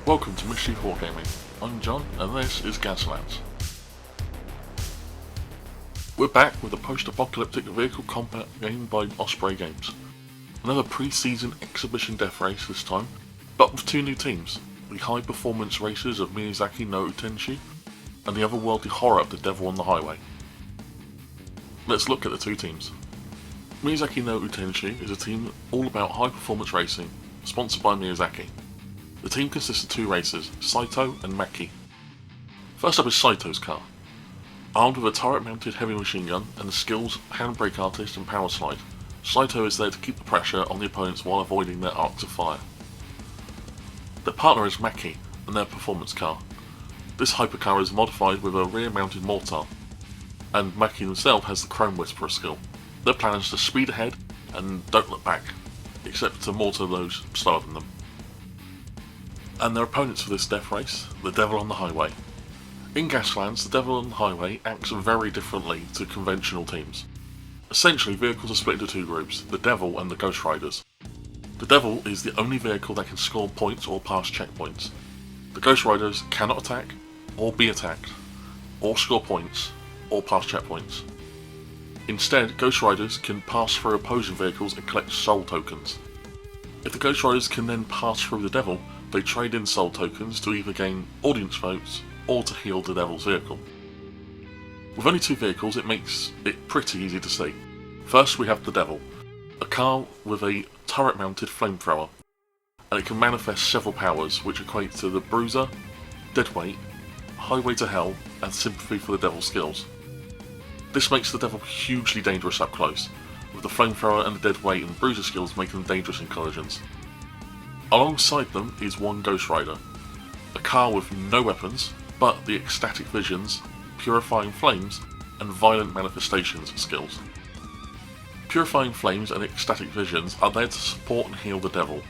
Welcome to Mischief Wargaming. I'm John, and this is Gaslands. We're back with a post-apocalyptic vehicle combat game by Osprey Games. Another pre-season exhibition death race this time, but with two new teams, the high-performance racers of Miyazaki No Utenshu, and the otherworldly horror of the Devil on the Highway. Let's look at the two teams. Miyazaki No Utenshu is a team all about high-performance racing, sponsored by Miyazaki. The team consists of two racers, Saito and Maki. First up is Saito's car. Armed with a turret-mounted heavy machine gun and the skills handbrake artist and power slide, Saito is there to keep the pressure on the opponents while avoiding their arcs of fire. Their partner is Maki and their performance car. This hypercar is modified with a rear-mounted mortar, and Maki himself has the Chrome Whisperer skill. Their plan is to speed ahead and don't look back, except to mortar those slower than them. And their opponents for this death race, the Devil on the Highway. In Gaslands, the Devil on the Highway acts very differently to conventional teams. Essentially, vehicles are split into two groups, the Devil and the Ghost Riders. The Devil is the only vehicle that can score points or pass checkpoints. The Ghost Riders cannot attack, or be attacked, or score points, or pass checkpoints. Instead, Ghost Riders can pass through opposing vehicles and collect soul tokens. If the Ghost Riders can then pass through the Devil, they trade in soul tokens to either gain audience votes or to heal the Devil's vehicle. With only two vehicles, it makes it pretty easy to see. First we have the Devil, a car with a turret-mounted flamethrower, and it can manifest several powers which equate to the Bruiser, Deadweight, Highway to Hell, and Sympathy for the Devil skills. This makes the Devil hugely dangerous up close, with the flamethrower and the Deadweight and Bruiser skills making them dangerous in collisions. Alongside them is one Ghost Rider, a car with no weapons, but the ecstatic visions, purifying flames, and violent manifestations skills. Purifying flames and ecstatic visions are there to support and heal the Devil,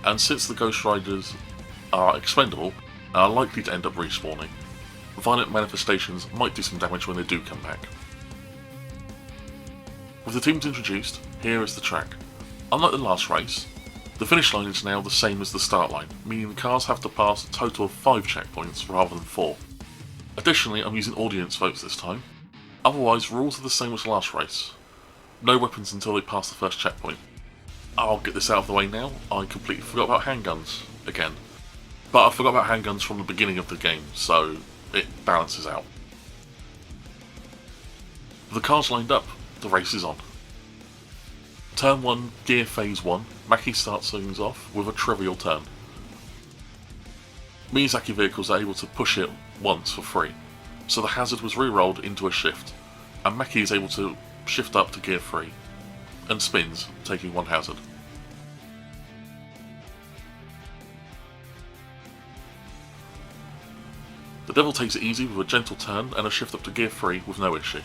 and since the Ghost Riders are expendable and are likely to end up respawning, violent manifestations might do some damage when they do come back. With the teams introduced, here is the track. Unlike the last race, the finish line is now the same as the start line, meaning the cars have to pass a total of 5 checkpoints rather than 4. Additionally, I'm using audience votes this time. Otherwise, rules are the same as last race. No weapons until they pass the first checkpoint. I'll get this out of the way now, I completely forgot about handguns again. But I forgot about handguns from the beginning of the game, so it balances out. With the cars lined up, the race is on. Turn 1, gear phase 1, Maki starts things off with a trivial turn. Miyazaki vehicles are able to push it once for free, so the hazard was re-rolled into a shift, and Maki is able to shift up to gear 3, and spins, taking one hazard. The Devil takes it easy with a gentle turn and a shift up to gear 3 with no issue.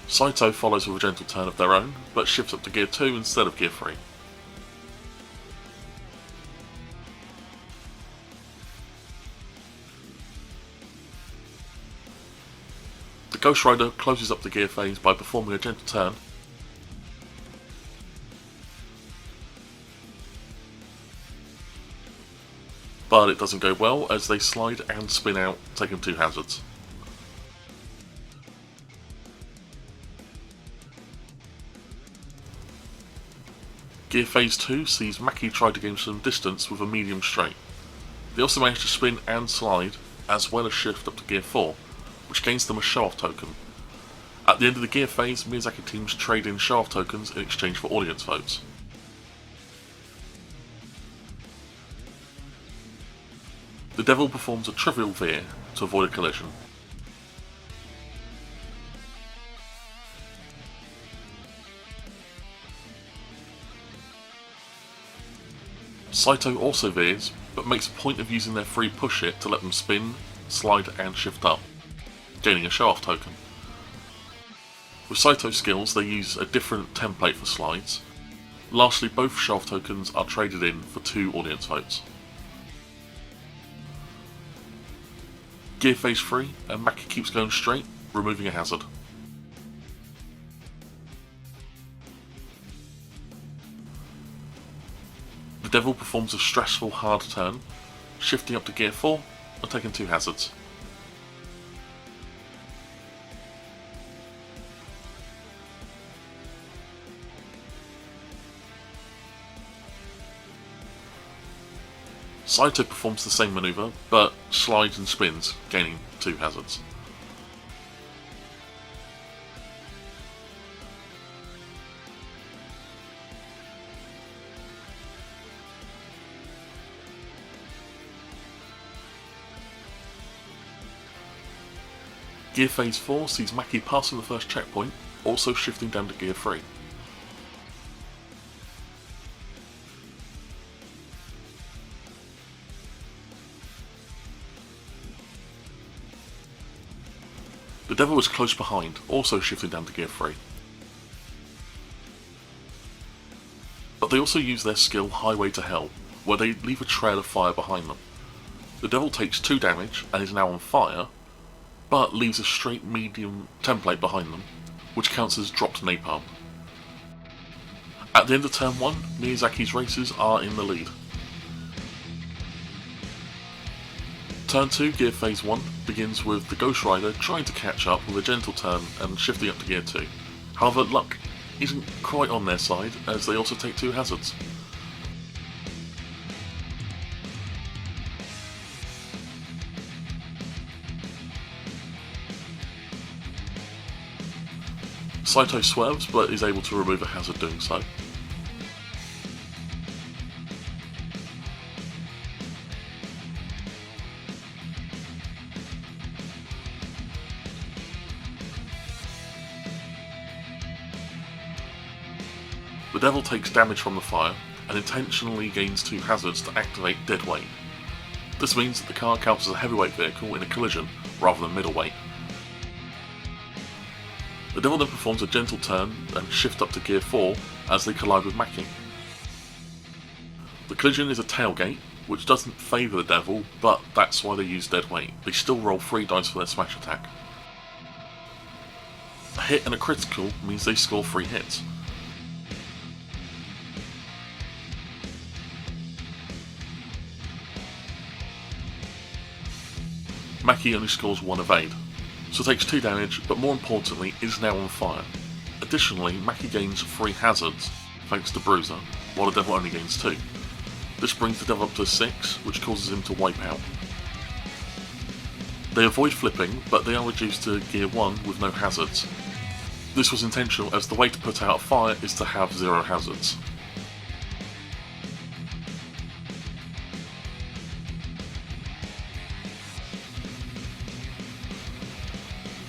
Saito follows with a gentle turn of their own, but shifts up to gear 2 instead of gear 3. The Ghost Rider closes up the gear phase by performing a gentle turn, but it doesn't go well as they slide and spin out, taking 2 hazards. Gear phase 2 sees Maki try to gain some distance with a medium straight. They also manage to spin and slide, as well as shift up to gear 4, which gains them a show-off token. At the end of the gear phase, Miyazaki teams trade in show-off tokens in exchange for audience votes. The Devil performs a trivial veer to avoid a collision. Saito also veers, but makes a point of using their free push it to let them spin, slide and shift up, gaining a show-off token. With Saito's skills, they use a different template for slides. Lastly, both show-off tokens are traded in for 2 audience votes. Gear phase 3, and Maki keeps going straight, removing a hazard. The Devil performs a stressful hard turn, shifting up to Gear 4 and taking 2 hazards. Saito performs the same manoeuvre, but slides and spins, gaining 2 hazards. Gear phase 4 sees Maki passing the first checkpoint, also shifting down to Gear 3. The Devil is close behind, also shifting down to Gear 3. But they also use their skill Highway to Hell, where they leave a trail of fire behind them. The Devil takes 2 damage and is now on fire, but leaves a straight medium template behind them, which counts as dropped napalm. At the end of turn 1, Miyazaki's racers are in the lead. Turn 2, Gear Phase 1, begins with the Ghost Rider trying to catch up with a gentle turn and shifting up to Gear 2. However, luck isn't quite on their side, as they also take 2 hazards. Saito swerves, but is able to remove a hazard doing so. The Devil takes damage from the fire, and intentionally gains 2 hazards to activate Dead Weight. This means that the car counts as a heavyweight vehicle in a collision, rather than middleweight. The Devil then performs a gentle turn and shift up to Gear 4 as they collide with Maki. The collision is a tailgate, which doesn't favour the Devil, but that's why they use Dead Weight. They still roll 3 dice for their smash attack. A hit and a critical means they score 3 hits. Maki only scores 1 evade, so takes 2 damage, but more importantly is now on fire. Additionally, Maki gains 3 hazards, thanks to Bruiser, while the Devil only gains 2. This brings the Devil up to 6, which causes him to wipe out. They avoid flipping, but they are reduced to Gear 1 with no hazards. This was intentional, as the way to put out a fire is to have 0 hazards.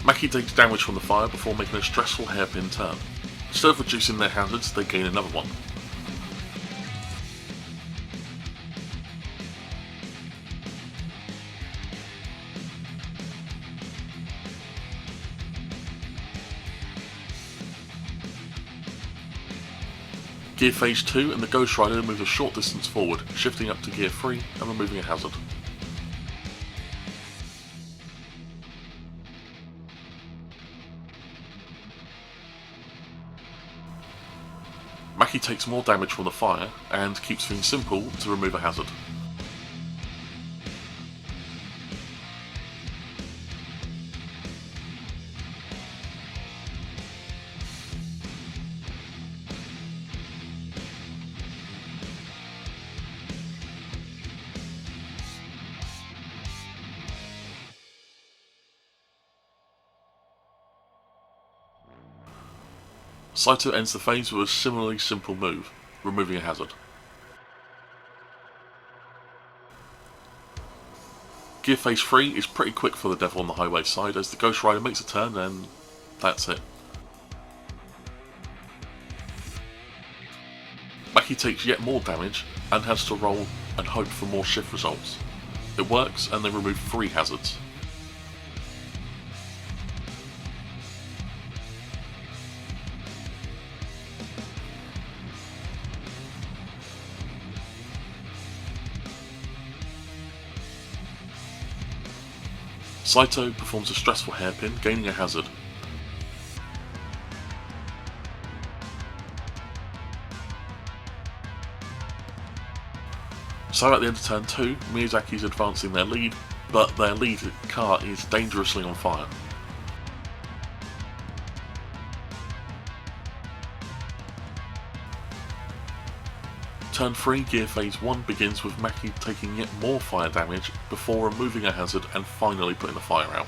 Maki takes damage from the fire before making a stressful hairpin turn. Instead of reducing their hazards, they gain another one. Gear Phase 2 and the Ghost Rider moves a short distance forward, shifting up to Gear 3 and removing a hazard. Maki takes more damage from the fire, and keeps things simple to remove a hazard. Saito ends the phase with a similarly simple move, removing a hazard. Gear Phase 3 is pretty quick for the Devil on the highway side, as the Ghost Rider makes a turn and that's it. Maki takes yet more damage and has to roll and hope for more shift results. It works and they remove 3 hazards. Saito performs a stressful hairpin, gaining a hazard. So at the end of turn 2, Miyazaki is advancing their lead, but their lead car is dangerously on fire. Turn 3, gear phase 1 begins with Maki taking yet more fire damage before removing a hazard and finally putting the fire out.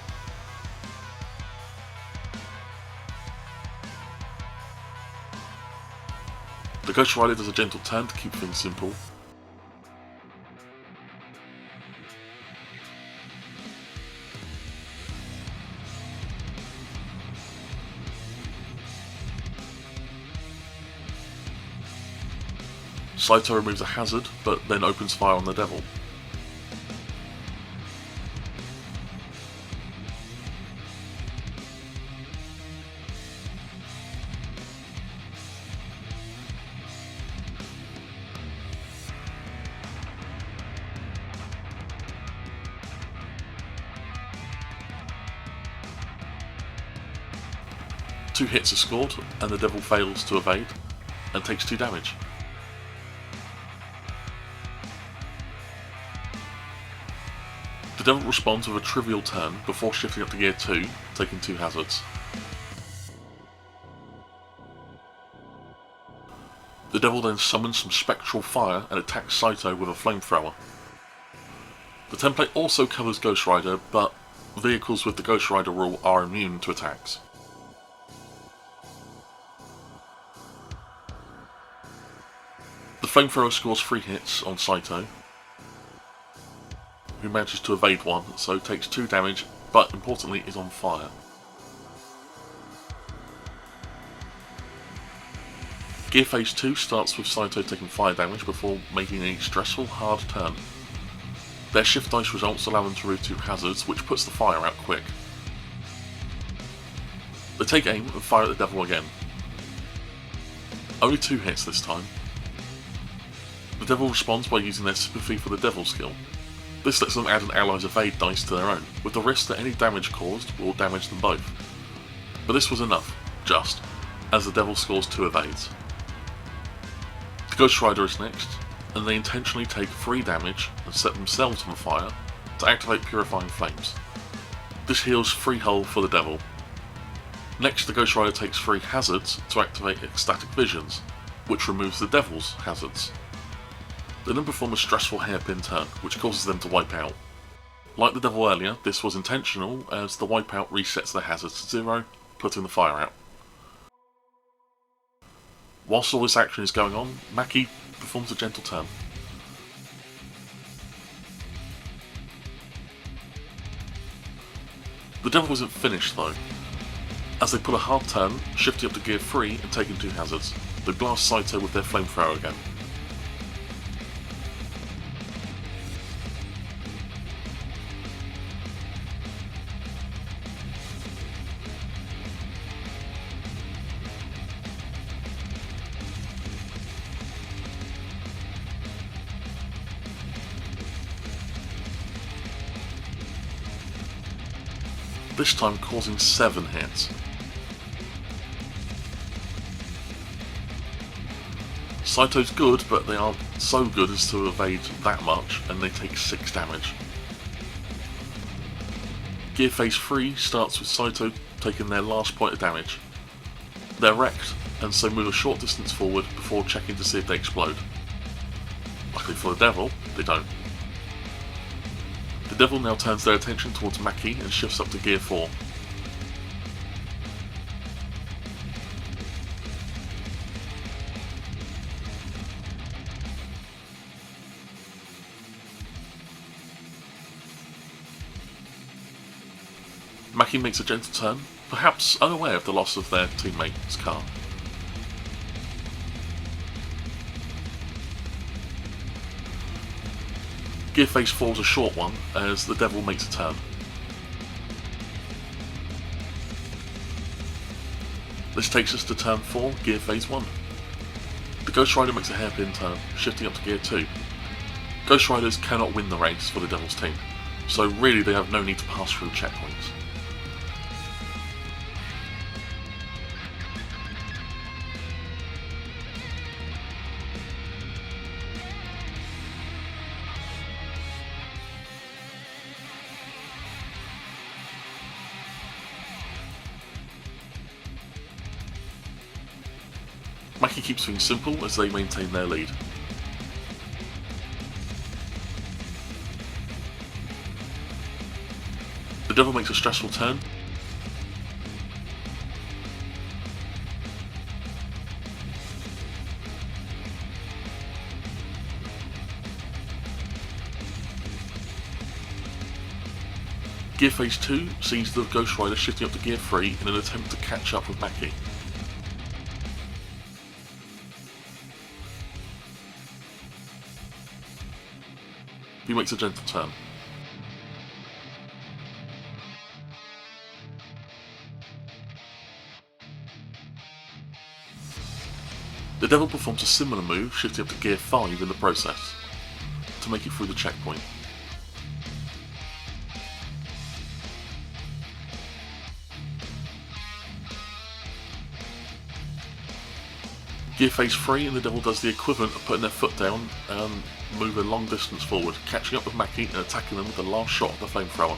The Ghost Rider does a gentle turn to keep things simple. Saito removes a hazard, but then opens fire on the devil. Two hits are scored, and the devil fails to evade, and takes 2 damage. The devil responds with a trivial turn before shifting up to gear 2, taking 2 hazards. The devil then summons some spectral fire and attacks Saito with a flamethrower. The template also covers Ghost Rider, but vehicles with the Ghost Rider rule are immune to attacks. The flamethrower scores 3 hits on Saito, who manages to evade one, so takes 2 damage, but importantly is on fire. Gear phase 2 starts with Saito taking fire damage before making a stressful, hard turn. Their shift dice results allow them to remove 2 hazards, which puts the fire out quick. They take aim and fire at the devil again. Only 2 hits this time. The devil responds by using their sympathy for the devil skill. This lets them add an ally's evade dice to their own, with the risk that any damage caused will damage them both. But this was enough, just, as the devil scores 2 evades. The Ghost Rider is next, and they intentionally take 3 damage and set themselves on fire to activate Purifying Flames. This heals 3 hull for the devil. Next, the Ghost Rider takes 3 hazards to activate Ecstatic Visions, which removes the devil's hazards. They then perform a stressful hairpin turn, which causes them to wipe out. Like the devil earlier, this was intentional, as the wipeout resets their hazards to 0, putting the fire out. Whilst all this action is going on, Maki performs a gentle turn. The devil isn't finished though, as they pull a hard turn, shifting up to gear 3 and taking 2 hazards. They blast Saito with their flamethrower again. This time causing 7 hits. Saito's good, but they aren't so good as to evade that much, and they take 6 damage. Gear phase 3 starts with Saito taking their last point of damage. They're wrecked, and so move a short distance forward before checking to see if they explode. Luckily for the devil, they don't. The devil now turns their attention towards Maki and shifts up to gear 4. Maki makes a gentle turn, perhaps unaware of the loss of their teammate's car. Gear phase 4 is a short one, as the devil makes a turn. This takes us to turn 4, gear phase 1. The Ghost Rider makes a hairpin turn, shifting up to gear 2. Ghost Riders cannot win the race for the devil's team, so really they have no need to pass through checkpoints. Mackie keeps things simple as they maintain their lead. The devil makes a stressful turn. Gear phase 2 sees the Ghost Rider shifting up to gear 3 in an attempt to catch up with Mackie. He makes a gentle turn. The devil performs a similar move, shifting up to gear 5 in the process, to make it through the checkpoint. Gear phase 3 and the devil does the equivalent of putting their foot down and move a long distance forward, catching up with Mackie and attacking them with the last shot of the flamethrower.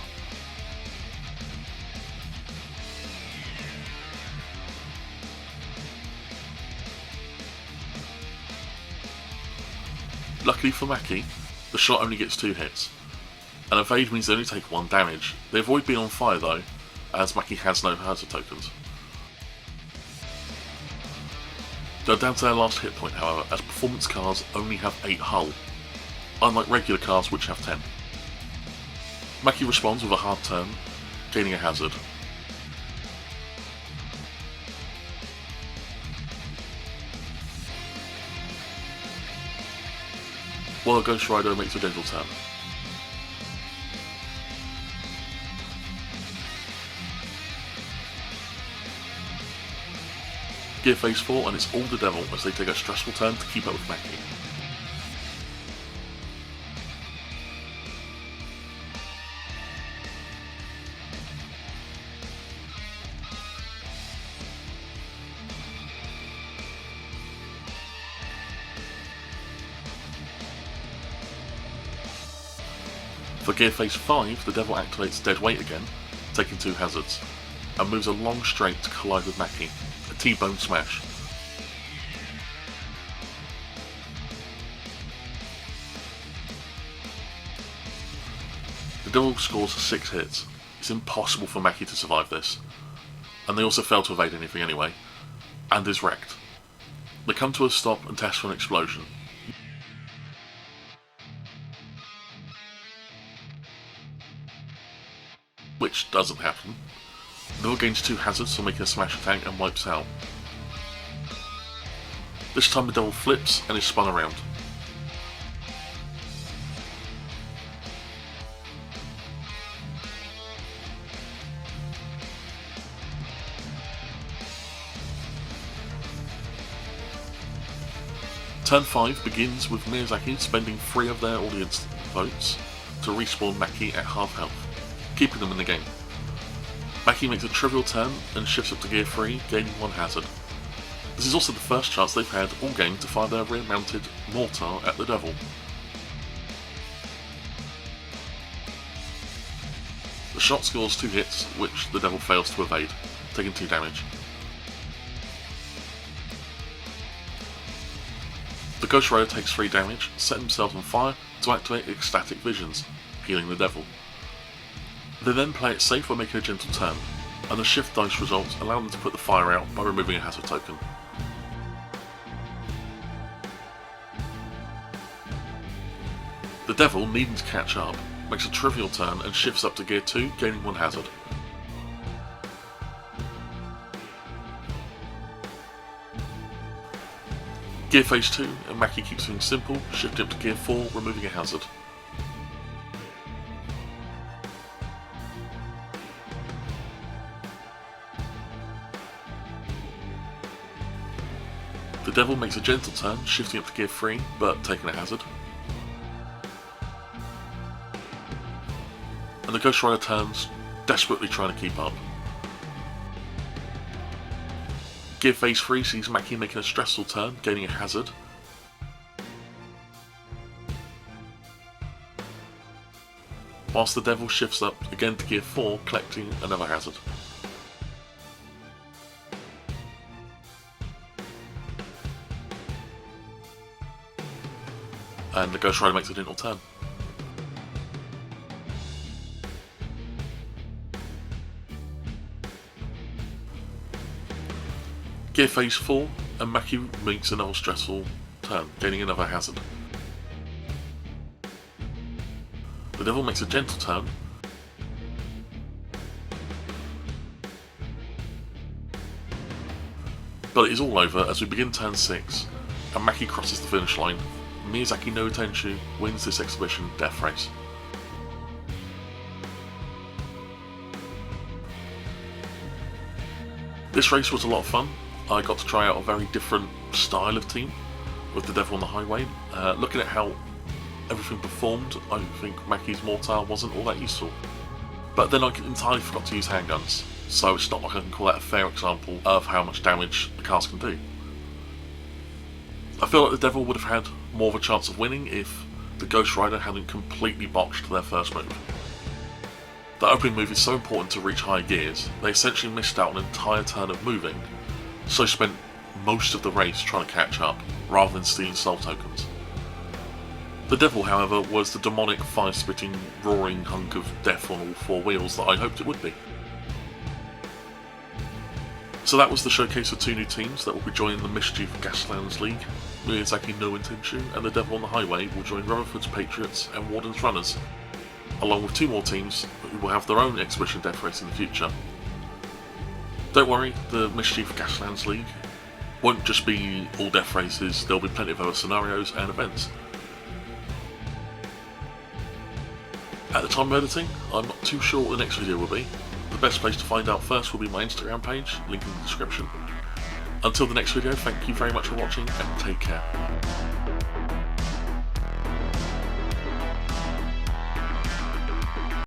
Luckily for Mackie, the shot only gets 2 hits. An evade means they only take 1 damage. They avoid being on fire though, as Mackie has no hazard tokens. They're down to their last hit point however, as performance cars only have 8 hull, unlike regular cars which have 10. Mackie responds with a hard turn, gaining a hazard. While the Ghost Rider makes a gentle turn. Gear phase 4 and it's all the devil as they take a stressful turn to keep up with Mackie. For Gear phase 5, the devil activates dead weight again, taking 2 hazards, and moves a long straight to collide with Mackie, a T-bone smash. The devil scores 6 hits. It's impossible for Mackie to survive this, and they also fail to evade anything anyway, and is wrecked. They come to a stop and test for an explosion. Which doesn't happen. The devil gains 2 hazards for making a smash attack and wipes out. This time the devil flips and is spun around. Turn 5 begins with Miyazaki spending 3 of their audience votes to respawn Mackie at half health, keeping them in the game. Mackie makes a trivial turn and shifts up to gear 3, gaining 1 hazard. This is also the first chance they've had all game to fire their rear-mounted mortar at the devil. The shot scores 2 hits, which the devil fails to evade, taking 2 damage. The Ghost Rider takes 3 damage, set himself on fire to activate ecstatic visions, healing the devil. They then play it safe by making a gentle turn, and the shift dice results allow them to put the fire out by removing a hazard token. The devil, needing to catch up, makes a trivial turn and shifts up to gear 2, gaining 1 hazard. Gear phase 2, and Mackie keeps things simple, shifting up to gear 4, removing a hazard. The devil makes a gentle turn, shifting up to gear 3, but taking a hazard. the Ghost Rider turns, desperately trying to keep up. Gear phase 3 sees Maki making a stressful turn, gaining a hazard. Whilst the Devil shifts up again to Gear 4, collecting another hazard. And the Ghost Rider makes a gentle turn. Gear phase 4, and Maki makes another stressful turn, gaining another hazard. The Devil makes a gentle turn. But it is all over as we begin turn 6, and Maki crosses the finish line. Miyazaki No Utenshu wins this exhibition death race. This race was a lot of fun. I got to try out a very different style of team with the Devil on the Highway. Looking at how everything performed, I think Maki's Mortar wasn't all that useful. But then I entirely forgot to use handguns, so it's not like I can call that a fair example of how much damage the cars can do. I feel like the Devil would have had more of a chance of winning if the Ghost Rider hadn't completely botched their first move. The opening move is so important to reach higher gears, they essentially missed out an entire turn of moving, so spent most of the race trying to catch up, rather than stealing soul tokens. The Devil, however, was the demonic, fire-spitting, roaring hunk of death on all four wheels that I hoped it would be. So that was the showcase of 2 new teams that will be joining the Mischief Gaslands League. Miyazaki No Utenshu and the Devil on the Highway will join Rutherford's Patriots and Warden's Runners, along with 2 more teams who will have their own exhibition death race in the future. Don't worry, the Mischief Gaslands League won't just be all death races, there'll be plenty of other scenarios and events. At the time of editing, I'm not too sure what the next video will be. The best place to find out first will be my Instagram page, link in the description. Until the next video, thank you very much for watching and take care.